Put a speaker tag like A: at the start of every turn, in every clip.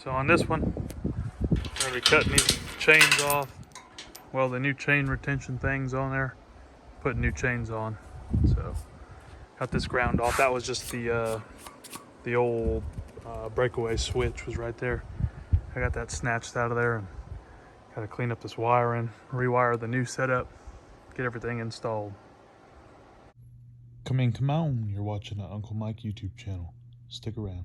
A: So on this one, I'm going to be cutting these chains off. Well, the new chain retention things on there. Putting new chains on. So got this ground off. That was just the old breakaway switch was right there. I got that snatched out of there and got to clean up this wiring, rewire the new setup, get everything installed.
B: Come on, you're watching the Uncle Mike YouTube channel. Stick around.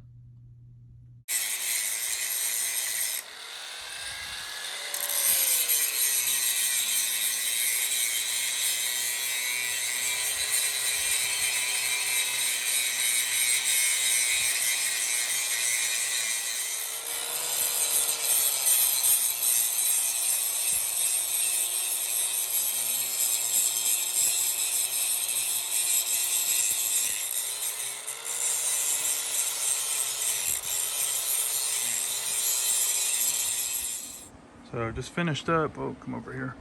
A: So just finished up, oh, come over here.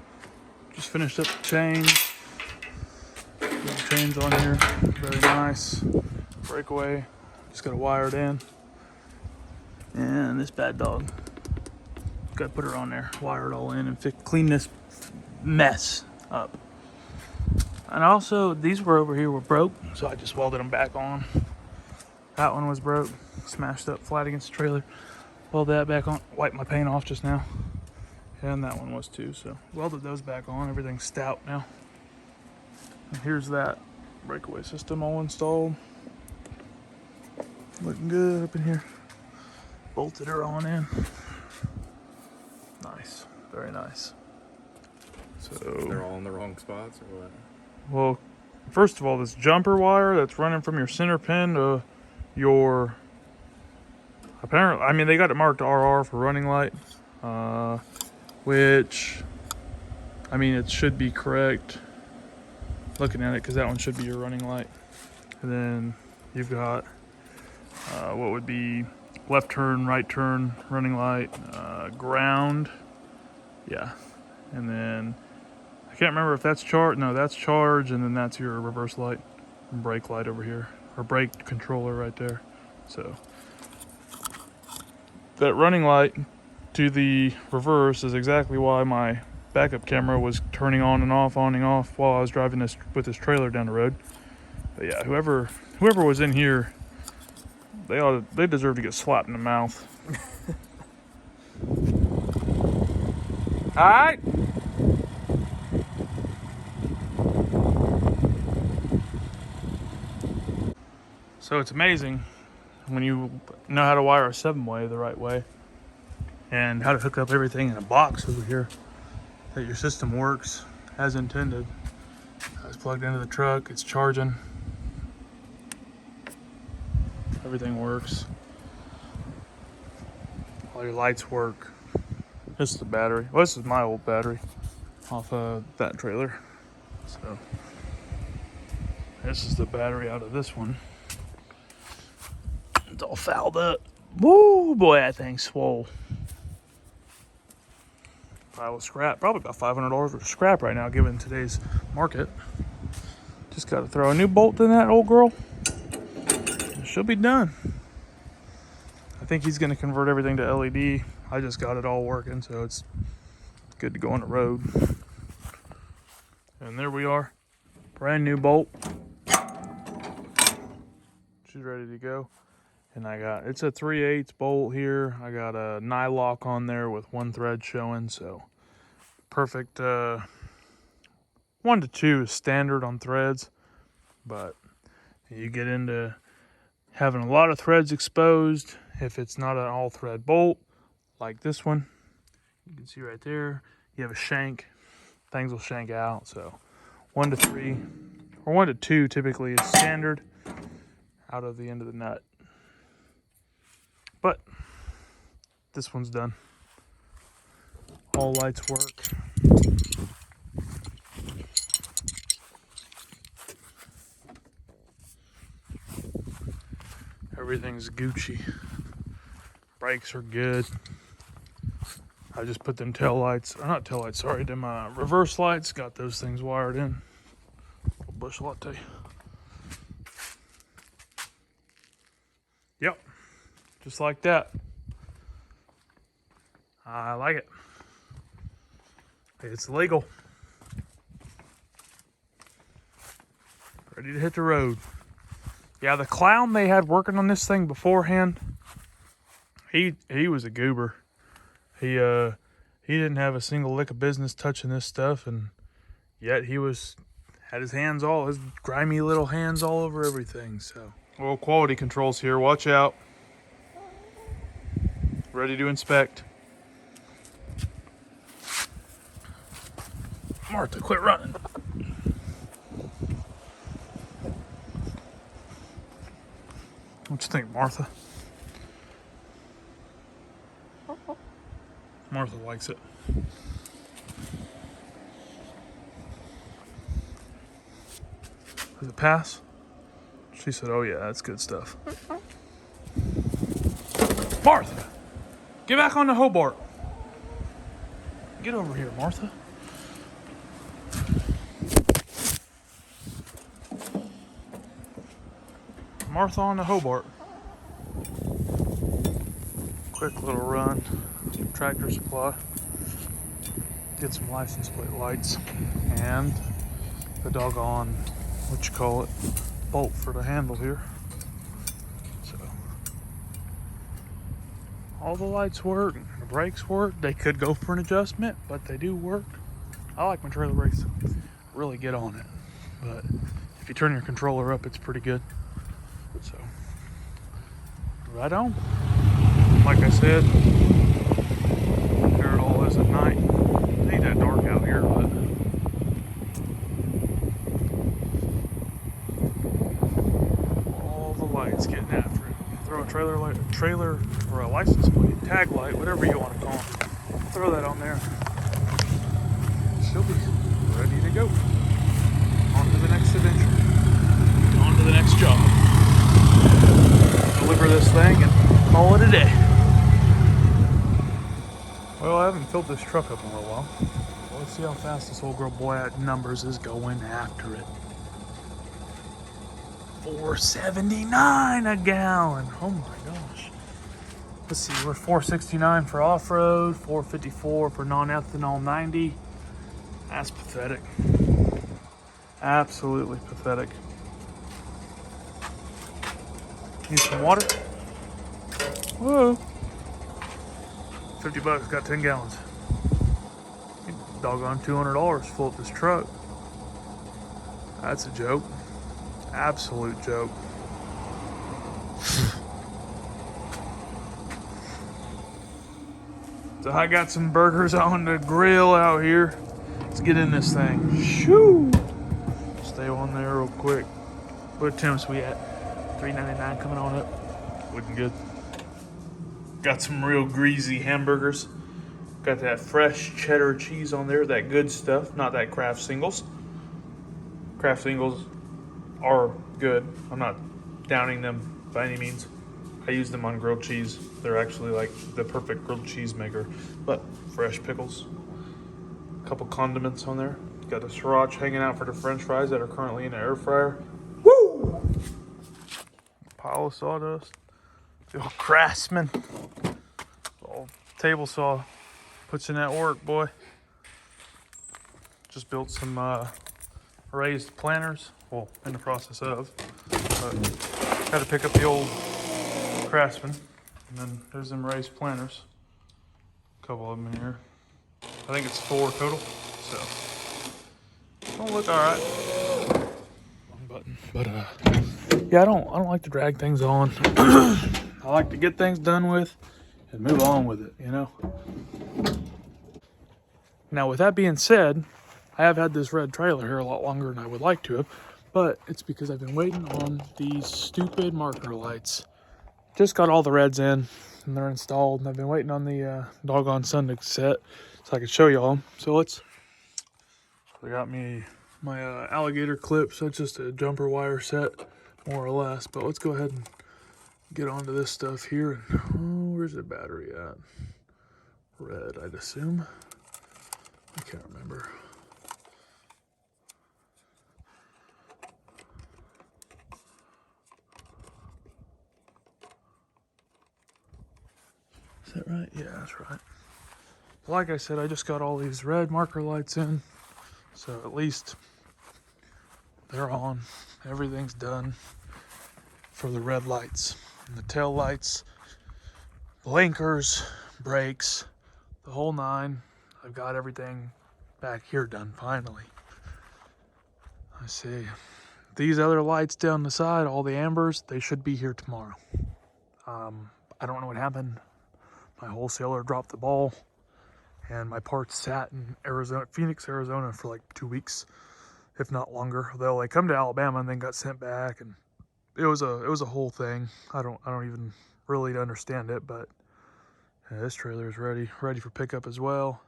A: Just finished up the chains. Little chains on here, very nice. Breakaway, just got to wire it in. And this bad dog, got to put her on there, wire it all in and clean this mess up. And also, these were over here were broke, so I just welded them back on. That one was broke, smashed up flat against the trailer. Welded that back on, wiped my paint off just now. And that one was too, so welded those back on. Everything's stout now. And here's that breakaway system all installed. Looking good up in here. Bolted her on in. Nice, very nice. So
C: they're all in the wrong spots or what?
A: Well, first of all, this jumper wire that's running from your center pin to your, apparently, I mean, they got it marked RR for running light, which, I mean, it should be correct looking at it, because that one should be your running light. And then you've got what would be left turn, right turn, running light, ground, yeah. And then I can't remember if that's charge. No, that's charge, and then that's your reverse light and brake light over here, or brake controller right there. So that running light to the reverse is exactly why my backup camera was turning on and off while I was driving this with this trailer down the road. But yeah, whoever was in here, they deserve to get slapped in the mouth. All right. So it's amazing when you know how to wire a 7-way the right way and how to hook up everything in a box over here, that your system works as intended. It's plugged into the truck, it's charging. Everything works. All your lights work. This is the battery. Well, this is my old battery off of that trailer. So this is the battery out of this one. It's all fouled up. Woo, boy, that thing's swole. Pile of scrap, probably about $500 worth of scrap right now, given today's market. Just got to throw a new bolt in that old girl. It should be done. I think he's going to convert everything to LED. I just got it all working, so it's good to go on the road. And there we are, brand new bolt. She's ready to go. And it's a 3/8 bolt here. I got a nylock on there with one thread showing, so perfect. 1 to 2 is standard on threads, but you get into having a lot of threads exposed if it's not an all thread bolt like this one. You can see right there, you have a shank, things will shank out. So 1 to 3 or 1 to 2 typically is standard out of the end of the nut. But this one's done. All lights work. Everything's Gucci. Brakes are good. I just put them tail lights, or not tail lights, sorry, them reverse lights, got those things wired in. Bush latte. Yep, just like that. I like it. It's legal. Ready to hit the road. Yeah, the clown they had working on this thing beforehand, he was a goober. He didn't have a single lick of business touching this stuff, and yet he had his grimy little hands all over everything. So, well, quality controls here. Watch out. Ready to inspect. Martha, quit running. What you think, Martha? Martha likes it. Does it pass? She said, oh yeah, that's good stuff. Martha, get back on the Hobart. Get over here, Martha. Martha on the Hobart. Quick little run. Tractor Supply. Get some license plate lights. And the doggone, bolt for the handle here. So, all the lights work, the brakes work. They could go for an adjustment, but they do work. I like my trailer brakes to really get on it. But if you turn your controller up, it's pretty good. So, right on. Like I said, there it all is at night. It ain't that dark out here, but all the lights getting after it. Throw a trailer or a license plate, tag light, whatever you want to call it. Throw that on there. She'll be ready to go. On to the next adventure. On to the next job. Deliver this thing and call it a day. Well, I haven't filled this truck up in a little while. Well, let's see how fast this old girl boy at Numbers is going after it. $4.79 a gallon. Oh my gosh. Let's see, we're $4.69 for off-road, $4.54 for non-ethanol 90. That's pathetic. Absolutely pathetic. Need some water? Whoa. $50, got 10 gallons. Doggone $200 full up this truck. That's a joke. Absolute joke. So I got some burgers on the grill out here. Let's get in this thing. Shoo! Stay on there real quick. What attempts we at? $3.99 coming on up. Looking good. Got some real greasy hamburgers. Got that fresh cheddar cheese on there. That good stuff. Not that Kraft singles. Kraft singles are good. I'm not downing them by any means. I use them on grilled cheese. They're actually like the perfect grilled cheese maker. But fresh pickles. A couple condiments on there. Got the sriracha hanging out for the french fries that are currently in the air fryer. Woo! Pile of sawdust. The old Craftsman. The old table saw. Puts in that work, boy. Just built some raised planters. Well, in the process of. But got to pick up the old Craftsman. And then there's them raised planters. A couple of them in here. I think it's 4 total. So, don't look all right. Wrong button. But yeah, I don't like to drag things on. I like to get things done with and move on with it, you know. Now, with that being said, I have had this red trailer here a lot longer than I would like to have, but it's because I've been waiting on these stupid marker lights. Just got all the reds in and they're installed, and I've been waiting on the doggone sun to set so I can show y'all. So I got me my alligator clip, so it's just a jumper wire set, more or less. But let's go ahead and get onto this stuff here. Oh, where's the battery at? Red, I'd assume. I can't remember. Is that right? Yeah, that's right. like I said, I just got all these red marker lights in, so at least they're on. Everything's done for the red lights. And the tail lights, blinkers, brakes, the whole nine. I've got everything back here done finally. I see. These other lights down the side, all the ambers, they should be here tomorrow. I don't know what happened. My wholesaler dropped the ball, and my parts sat in Arizona, Phoenix, Arizona for like 2 weeks, if not longer. They come to Alabama and then got sent back, and it was a whole thing. I don't even really understand it, but yeah, this trailer is ready for pickup as well.